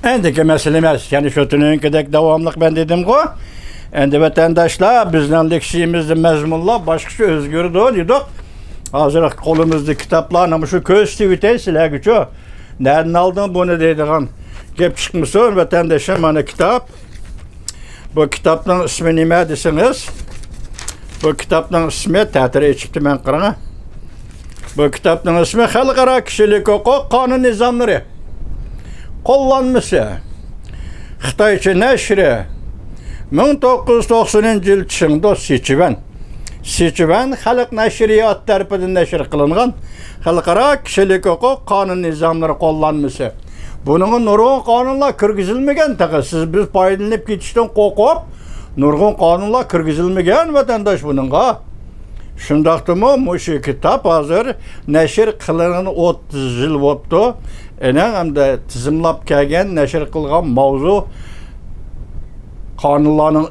Endiki meselemiz, yani şu tününkidek devamlık ben dedim ko. Endi vatandaşlar bizden leksiyimizde mezmunla başkası özgür dedik. Hazır kolumuzda kitaplarını şu köz tivitey sizlerge şu. Nereden aldın bunu deydiğin gep çıkmışsın vatandaşım bana kitap. Bu kitapın ismi nime desiniz? Bu kitapın ismi tatire içipti ben qırana. Bu kitapın ismi Halkara Kişilik Hukuk Kanun Nizamları. Kullanması. Xitaycha neşri 1990 yıl çıngda Sichivan Xalq Nashriyat tarafidan nashr qilingan Xalqaro Kişilik Hukuk Kanun Nizamları kullanması. Bunun nurgun kanunlar kirgizilmegen taqa siz biz foydalanıp ketishdan qo'rqib nurgun kanunlar kirgizilmegen vatandaş bununga. Şundaqdimi mushu kitap hozir nashr qilingan 30 yil bo'libdi. Hamda tizimlab kelgan nashr qilgan mavzu kanunlarning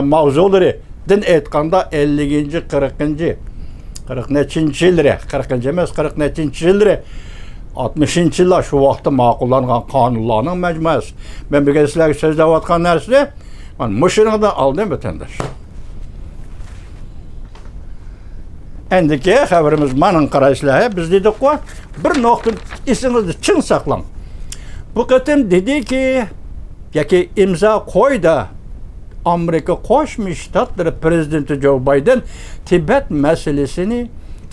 mavzulari din aytganda 50-40 40 nechinchi yillar 40 emas 40 nechinchi yillar 60-cı yıllar şu vaqtda ma'qullanan qonunlarning majmuasi. Ben bugun sizlarga so'zlayotgan narsa mana mushuni aldım vatandaş. Endiki xabarimiz maning qarashlar biz dedik-ku bir nokta esingizni chin saqlang. Bu qatim dediki yoki imzo qo'ydi Amerika Qo'shma Shtatlari prezidenti Joe Biden Tibet meselesini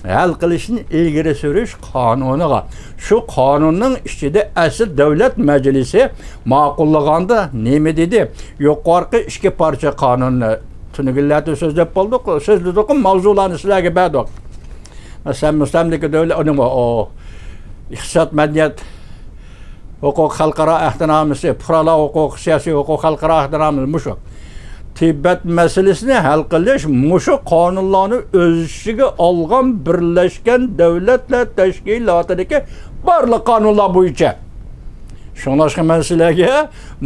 hal qilishni ilgari surish qonuniga. Shu qonunning ichida asl davlat majlisi ma'qullaganda nima dedi? Yuqorqi ikki parcha qonunni tunigillarni so'zlab qoldik. So'zladik mavzularni sizlarga berdik. Masalan, mustamlika davlat o iqtisod madaniyat huquq xalqaro ahdnomasi, fuqarolar huquq, siyosiy huquq xalqaro ahdnomasi mushu. Tibet meselesini hal qilish mushu qonunlarni o'z ichiga olgan Birlashgan Davlatlar Tashkilotidagi barliq qonunlar bo'yicha. Shunlashqa masalaga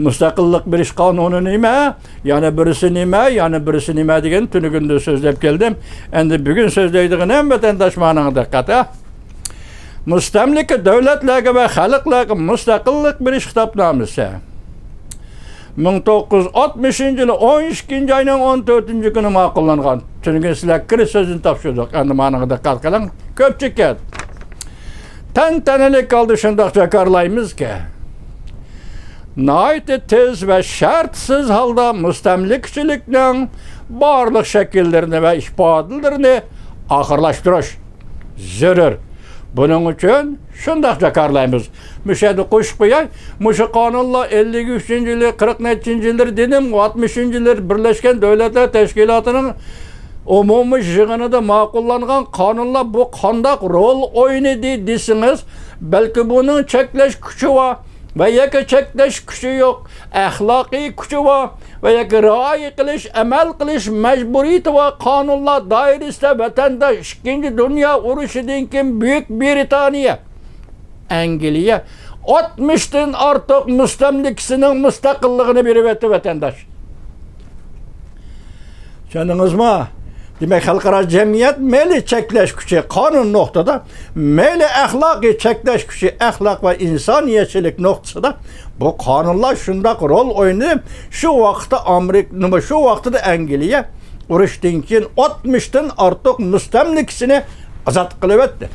mustaqillik berish qonuni nima, yana birisi nima degan tunigunda so'zlab keldim. Endi bugun so'zlaydigan ham vatandoshlarning diqqati. Mustamlika davlatlarga va xalqlarga mustaqillik berish xitobnomasi 1960 yılı 12 ayının 14 günü ma'qullangan. Çünkü sizler kiriş sözünü topşirdik. Endi ma'naga diqqat qiling. Ko'pchilik tantanali qoldi shundoq jakarlaymizki. Nihoyat tez ve shartsiz holda mustamlikachilikning barliq shakllarini ve ifodalarini oxirlashtirish zarur. Bunun için şundak jakarlaymiz. Müşahede qo'shib qo'yay. Mushu qonunlar 53 yil, 40 yillar dedim, 60 yillar Birleşken Devletler Teşkilatı'nın umumiy yig'inida ma'qullangan qonunlar bu qandaq rol o'ynaydi desiniz, belki bunun cheklash kuchi va yoki cheklash kuchi yo'q, axloqiy kuchi va yoki rioya qilish, amal qilish majburiyati va qonunlar doirasida vatandosh Ikkinchi Dunyo urushidan keyin Buyuk Britaniya, Angliya 60 dan ortiq mustamlikasining mustaqilligini berib o'tdi vatandosh. Tushundingizmi? Demek xalqaro jamiyat mayli cheklash kuchi qonun nuqtada, mayli axloqiy cheklash kuchi axloq va insoniyatchilik nuqtasida bu qonunlar shundoq rol o'ynab, shu vaqtda Amerika, shu vaqtda Angliya urushdan keyin 60 dan ortiq mustamlikasini ozod qilib o'tdi.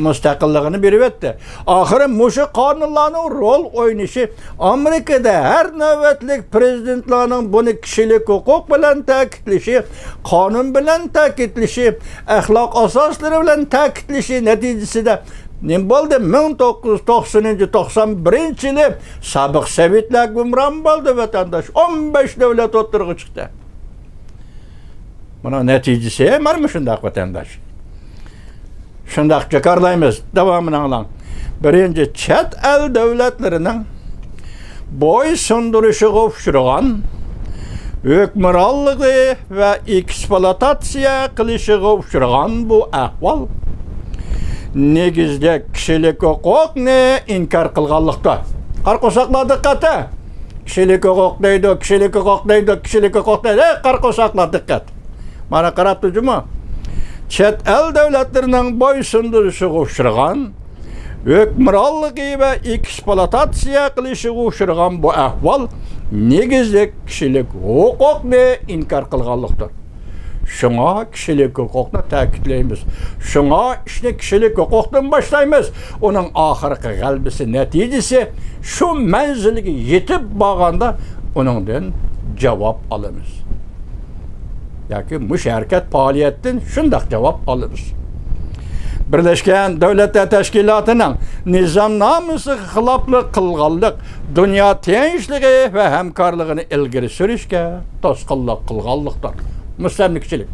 Mustaqilligini berib o'tdi. Oxiri mushu qonunlarning rol o'ynashi Amerikada har navbatlik prezidentlarning buni kishilik huquq bilan ta'kidlashi, qonun bilan ta'kidlashi, axloq asoslari bilan ta'kidlashi natijasida nima bo'ldi? 1990-91 yili sobiq Sovetlar gumron bo'ldi vatandosh. 15 davlat o'tirg'i chiqdi. Buna natijasi mana shunday vatandosh. Şundaq jakarlaymiz. Devamını alan. Birinci, chet el devletlerinin boy sunduruşuga uçurgan, hükmranlığı ve eksploatasiya qilishig'a uçurgan bu ahval negizde kishilik huquqni inkar qilganlikda. Qarqo'saqlar diqqat. Kishilik huquq deydi, qarqo'saqlar diqqat. Mana qarab turjimi? Chet el devletlerinin boy sunduruşuga uçurgan, Hökmranlığı ve eksploatasiya qilishi uçurgan bu ahval negizlik kişilik hukukni inkar qilganlıqdır. Şuna kişilik hukukni ta'kidlaymiz. Şuna işte kişilik hukukdan başlaymiz. Onun ahirki galbisi neticesi şu menzilge yetip bağanda onundan cevap alırız. Yoki müşərkət fəaliyyətdən şundaq cavab alırız. Birleşken Devletler Teşkilatı'nın nizamnaməsi xilaflıq qılğanlıq, dünya tinçliği ve hemkarlığını ilgiri sürüşke tosqınlıq qılğanlıqdır. Müstəmlikçilik.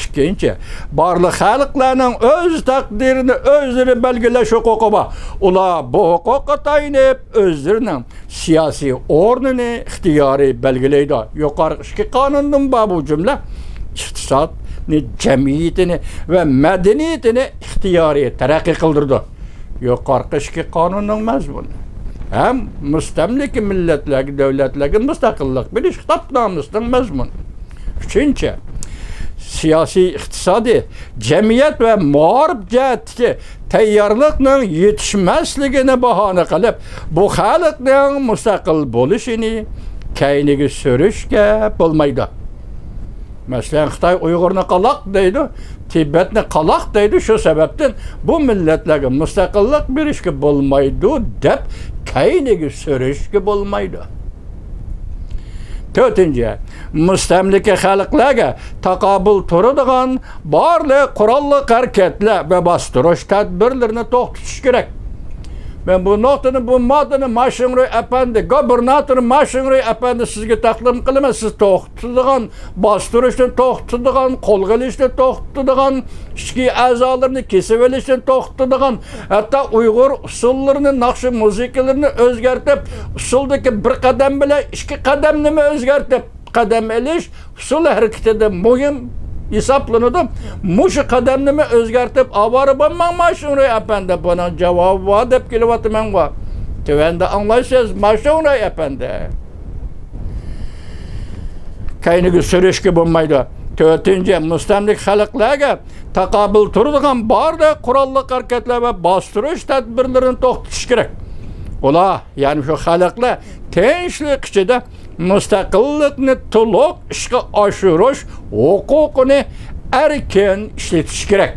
İkinci, barlıq xalqlarının öz takdirini özleri belgileş hukuku var. Ular bu hukuka tayinip özlerinin siyasi ornunu, ihtiyarı belgileydi. Yukarı iki kanunun var bu cümle. İktisat, cemiyetini ve medeniyetini ihtiyari terakki kıldırdı. Yukarı iki kanunun mezmunu. Hem müstemlik milletlerine, devletlerine müstakillik bir iş kitapnamusının mezmunu. Üçüncü, siyasi, iktisadi, cemiyet ve muharip cihetki teyyarlıkla yetişmezliğine bahane kılıp bu halıkla müstakil buluşunu keynigi sürüşke bulmaydı. Mesela Xitay Uygur'unu qalaq deydi, Tibet'ni qalaq deydi, şu sebepten bu milletlerine müstakillik bir işki bulmaydı dep keynigi sürüşke bulmaydı. Dördüncü, müstemlike xalqlarga taqabul turadigan barliq qurolli hareketler ve bastırış tedbirlerini to'xtatish kerak. Ben bu notani, bu moddani Mashinroy Efendi, gubernator Mashinroy Efendi sizga taqdim qilaman. Siz to'xtatadigan, bastırishni to'xtatadigan, qo'lga olishni to'xtatadigan, ichki a'zolarni kesib olishni to'xtatadigan, hatto Uyg'ur usullarini, naqshi musiqalarini o'zgartib, usuldagi bir qadam bilan ikki qadamni o'zgartib, qadam olish usul harakatida muhim hesaplanıdım. Muşu kademimi özgertip avarı banman Mashinroy Efendi. Bana cevabı var deyip kelivatı men var. Tüvende anlaysınız Mashinroy Efendi. Kaynıgı sürüşki bulmaydı. Dördüncü, müstemlik xalqlarga taqabul turadigan barda qurolli hareketler ve bastırış tedbirlerini to'xtatish kerak. Ular, yani şu xalqlar tinchlik ichida müstakillikni to'liq ishga oshirish hukukini erkin ishlatish kerak.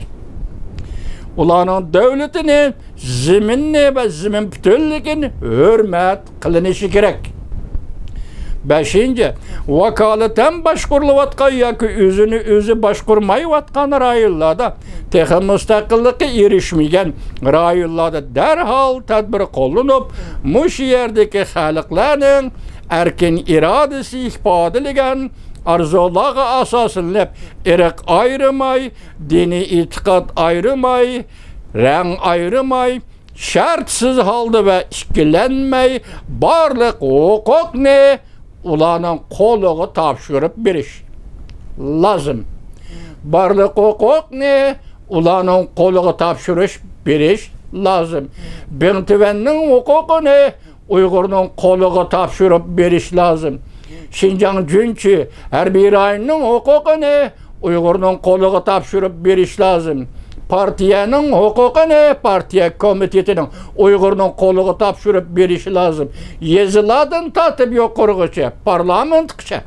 Ularning davlatini, ziminni ve zimin bütünlüğünü hürmet qilinishi kerak. Beşinci, vakaleten başkurulayotgan yoki özü başkurmayotgan rayonlarda texi müstakillikka erishmagan rayonlarda derhal tedbir qo'llanib, mush yerdagi xalqlarning erkin iradesi ifodalagan arzularga asoslanib, irq ayrimay, diniy e'tiqod ayrimay, rang ayrimay, shartsiz holda ve ikkilanmay barliq hukukni ularning qo'liga topshirib berish lazım. Barliq hukukni ularning qo'liga topshirish berish lazım. Bintuvenning hukukini Uygur'un qo'liga topshirib berish lazım. Şinjan Junchi harbiy rayonning hukukini Uygur'un qo'liga topshirib berish lazım. Partiyanın hukukini partiya komitetinin Uygur'un qo'liga topshirib berish lazım. Yezilardan tatib yuqorgacha parlamentgacha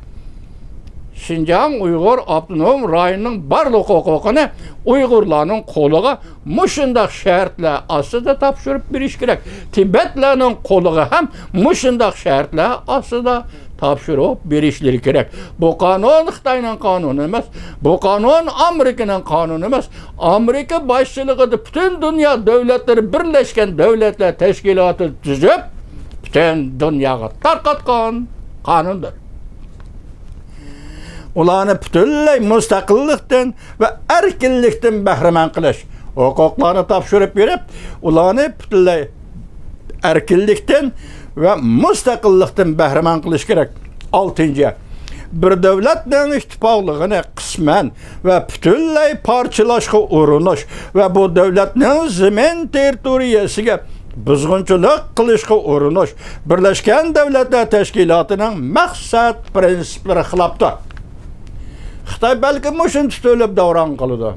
Şinjan Uygur Abdunum rayonunun barliq hukukini Uygurlarning qo'liga mushundaq shartlar ostida topshirib berish kerak. Tibetlarning qo'liga ham mushundaq shartlar ostida topshirib berishleri kerak. Bu kanun Xitoyning kanunu emas. Bu kanun Amerika'nın kanunu emas. Amerika başçılığında bütün dünya devletleri birleşken devletler teşkilatı tuzib, bütün dünyaya tarqatgan kanundur. Ularni bütünley müstakillikten ve erkinlikten bahraman qilish, hukuklarını topshirib berib, ularni bütünley erkinlikten ve müstakillikten bahraman qilish kerak. Altıncı, bir devletning ittifoqligini qisman ve bütünley parchalashga urinish ve bu devletning zamin territoriyasiga buzg'unchilik qilishga urinish Birleşken Devletler Teşkilatı'nın maqsad prinsiplari xilofdir. Xitoy balki mushuni tutib davron qiladi.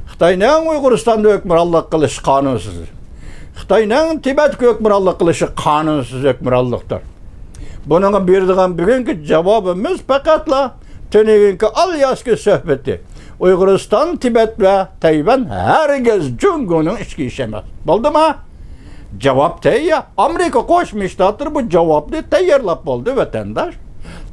Xitoyning Uyg'uristonda hukmronlik qilish qonunsiz. Xitoyning Tibet hukmronlik qilishi qonunsiz hukmronlikdir. Buningga beradigan bugungi javobimiz faqatla tönünkü Alyaska söhbeti. Uyg'uriston, Tibet va Tayvan hargiz Jungoning ichki ishi emas. Bo'ldimi? Javob tayyor. Amerika Qo'shma Shtatlar bu javobni tayyorlab bo'ldi vatandosh.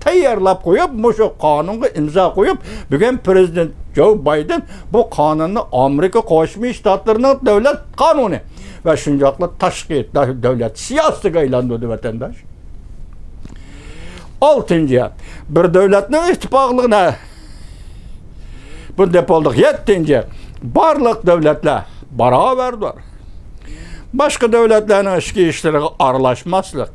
Tayyorlab qo'yib, mushu qonunga imzo qo'yib, bugun prezident Joe Biden bu qonunni Amerika Qo'shma Shtatlarining davlat qonuni va shundoqla tashqi davlat siyosatiga aylantirdi vatandosh. 6. Bir davlatning ittifoqligini bunda bo'ldik. 7. Barliq davlatlar barobardir. Boshqa davlatlarning ichki ishlariga aralashmaslik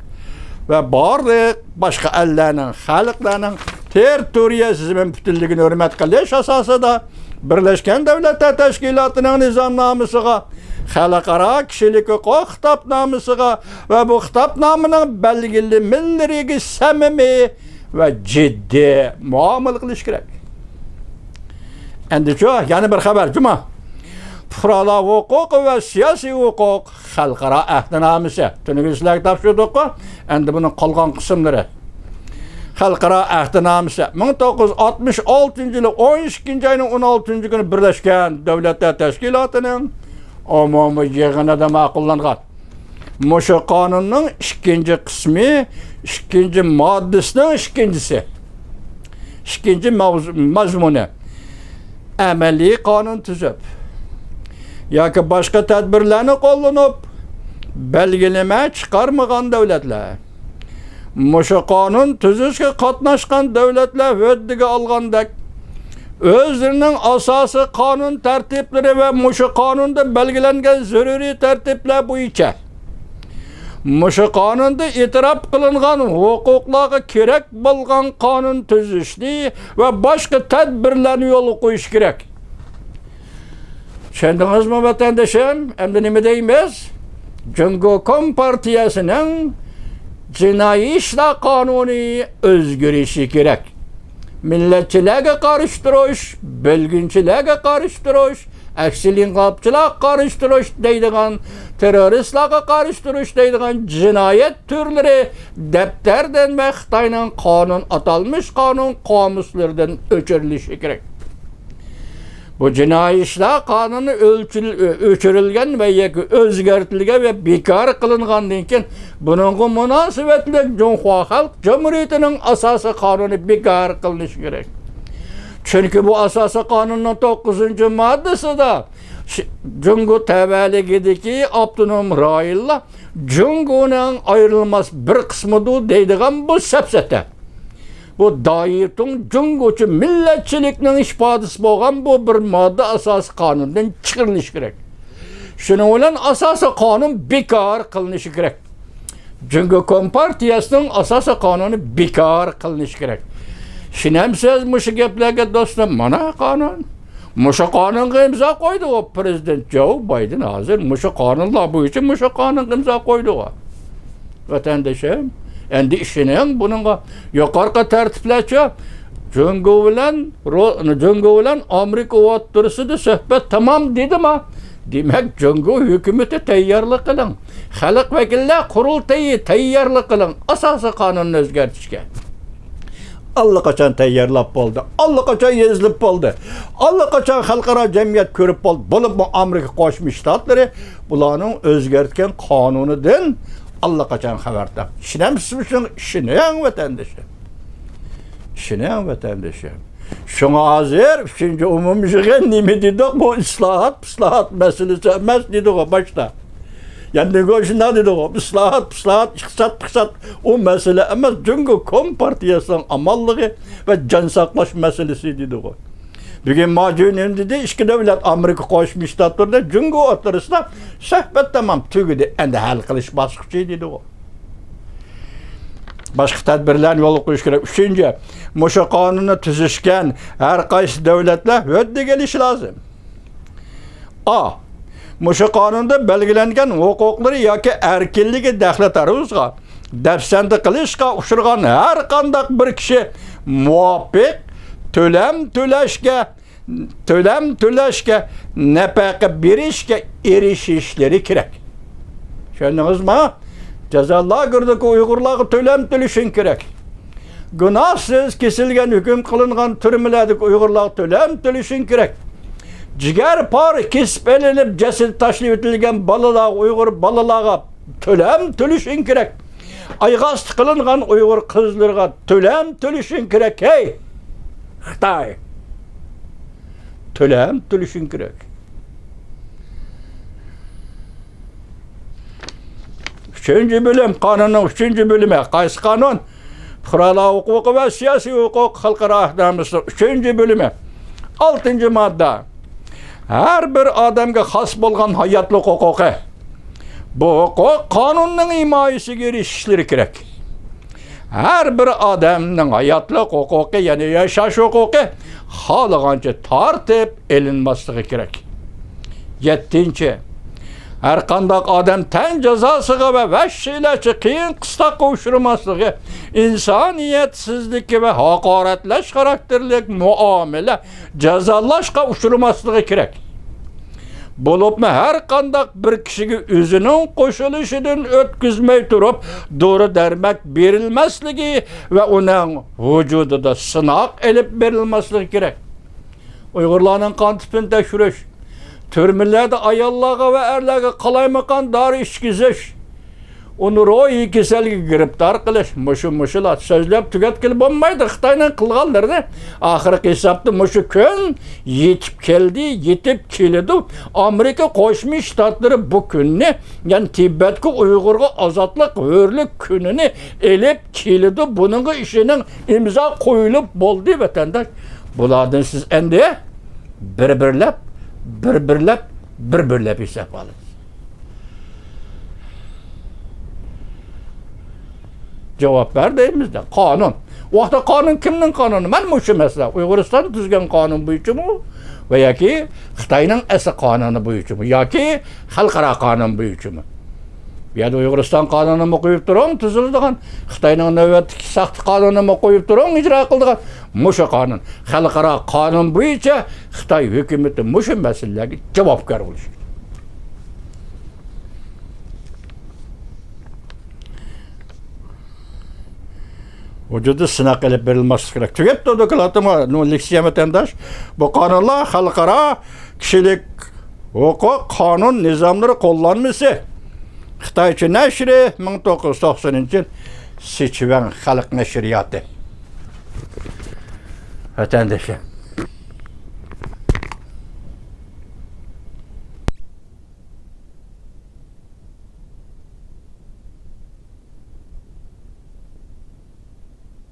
va barliq boshqa ellarning, xalqlarning territoriyasizm butunligini hurmat qilish asosida Birlashgan Davlatlar Tashkilotining nizomnomasiga, xalqaro kishilik huquq xitobnomasiga va bu xitobnomaning belgili millariga samimiy va jiddiy muomala qilish kerak. Endi yana bir xabar juma. Fuqarolar huquqi va siyosiy huquq xalqaro ahdnomasi. Tuningizlar topshirdik. Endi buning qolgan qismlari. Xalqaro ahdnomasi 1966-yil 12 oyning 16 kuni Birlashgan Davlatlar Tashkilotining umumiy yig'inida ma'qullangan. Mushu qonunning 2 qismi, 2 moddasining 2-si. 2 mazmuni amaliy qonun tuzib yoki boshqa tadbirlarni qo'llanib belgilama chiqarmagan davlatlar, mushu qonun tuzishga qatnashgan davlatlar va'daga olgandek o'zlarining asosiy qonun tartiblari va mushu qonunda belgilangan zaruriy tartiblar bo'yicha mushu qonunda e'tirof qilingan huquqlarga kerak bo'lgan qonun tuzishni va boshqa tadbirlarni yo'lga qo'yish kerak. Tushundingizmi vatandoshim? Endi nima deymiz? Jungo Kompartiyasining jinoiy ishlar qonuni o'zgarishi kerak. Millatchilarga qarshi turish, bilginchilarga qarshi turish, aksiling'obchilar qarshi turish deydigan, terroristlarga qarshi turish deydigan jinoyat turlari daftardan va Xitoyning qonun atalmış qonun qomuslaridan o'chirilishi kerak. Bu jinoiy ishlar qonuni o'chirilgan va yoki o'zgartirilgan va bekor qilingandan keyin buningga munosabatli Junxo Xalq Jamhuriyatining asosiy qonuni bekor qilinishi kerak. Chunki bu asosiy qonunning 9-moddasida Jungo tavalligidagi avtonom rayonlar Jungoning ayrilmas bir qismidir deydigan bu safsata. Bu doirtung Jungochi millatchilikning ifodasi bo'lgan bu bir modda asosiy qonundan chiqarilishi kerak. Shuning bilan asosiy qonun bekor qilinishi kerak. Jungo Kompartiyasining asosiy qonuni bekor qilinishi kerak. Shinamsiz mushu gaplarga do'stlar, mana qonun. Mushu qonunga imzo qo'ydi u prezident Joe Biden hozir mushu qonunlar bo'yicha mushu qonunga imzo qo'ydi u. Vatandoshim, endi ishining buningga yuqorqi tartiblarcha Jungo bilan Amerika o'rtasida suhbat tamom dedimi? Demak, Jungo hukumati tayyorlik qiling. Xalq vakillar qurultayi tayyorlik qiling asosiy qonunni o'zgartirishga. Allaqachon tayyorlab bo'ldi. Allaqachon yozilib bo'ldi. Allaqachon xalqaro jamiyat ko'rib bo'ldi. Bo'lib Amerika Qo'shma Shtatlari bularning o'zgartgan qonunidan allaqachon xabar topdi. Ishonamsizmi? Ishoning vatandoshlar. Ishoning vatandoshlar. Shunga hozir 3-umumiy yig'in nima dedik? Bu islohot masalasi emas dedik boshda. Yani shunday dedik, islohot, iqtisod o masala emas, Jungo Kompartiyasining amalligi va jon saqlash masalasi dedik. Bugun majunun dedi, ikki davlat Amerika Qo'shma Shtatlarida Jungo o'rtasida suhbat tamom tugadi. Endi hal qilish bosqichi dedik. Boshqa tadbirlarni yo'lga qo'yish kerak. 3. Mushu qonunni tuzishgan har qaysi davlatlar va'daga kelishi lozim. Mushu qonunda belgilangan huquqlari yoki erkinligi daxlataruzga dafsanda qilishga uchirgan har qanday bir kishi muvofiq to'lam to'lashga nafaqa berishga erishishlari kerak. Şöndünüz mü? Ceza lager'daki Uygurlarga төлem төлüşün kerek. Günahsız kesilgen, hüküm kılıngan türmelerdeki Uygurlarga төлem төлüşün kerek. Ciger par kesip elenip ceset taşlayıp etilgen balalar, Uygur balalarga төлem төлüşün kerek. Aygast kılıngan Uygur kızlarga төлem төлüşün kerek. Hey! Xitay! Төлem төлüşün kerek. Üçüncü bölüm, kanunun üçüncü bölümü. Qaysı kanun? Fuqara hukuku ve siyasi hukuk halkara ahkamısı. Üçüncü bölümü. 6. madde. Her bir adamga has bolgan hayatlık hukuku. Bu hukuk kanunun himayesi girişleri kerek. Her bir adamın hayatlık hukuku, yani yaşaş hukuku halaganca tartip elinmaslığı kerek. 7. Her kandak adam ten cezasıga ve vəhşiləçi qiyin qıstaqqa uçurmaslığı, insaniyetsizlik ve hakaretleş karakterlik muamele cezalaşqa uçurmaslığı kerek. Bolupmu her kandak bir kişiga özünün qoşuluşundan ötküzmey turup doğru dermek berilmesliği ve onun vücudunda sınak elip berilmesliği kerek. Uygurlarının kan tipini tekşürüş. Türmelerde ayallarga ve erlerge kalaymakan dar işkiziş. Onu royi keselge giriptar kılış. Muşular sözlep tüketkili bulmaydı. Xitay'la kılganlarını. Ahırki hesapta muşu gün yetip geldi, yetip keledi. Amerika Koşmuş Ştatları bu gününü, yani Tibet'ki Uygur'a azatlık, hürlük gününü elip keledi. Bunun işinin imza koyulup boldu vatandaş. Bulardan siz endi birbirlep hesap alın. Cevap verdiyimizde kanun. Vaqta kanun kimnin kanunu? Ben muşu mesela. Uyguristan tüzgen kanun buyucu mu? Veya ki Xitay'nın esi kanunu buyucu mu? Ya ki halkara kanun buyucu mu? Ya da Uyguristan kanunu mu koyup durun, tüzüldüğün. Xitay'nın nöbetki sahtı kanunu mu koyup durun, icra kıldığın. Muşu kanun. Halkara kanun buyucu Xitay hükümeti muşu meselelerine cevapkar oluşur. Vücudu sınak elip verilmesi gerek. Tüket de dokulatıma, leksiya vatandaş, bu kanunlar halkara kişilik hukuk kanun nizamları kullanması. Xitayçı neşri 1990 Siçivan Halk Neşriyatı. Vatandaşlar.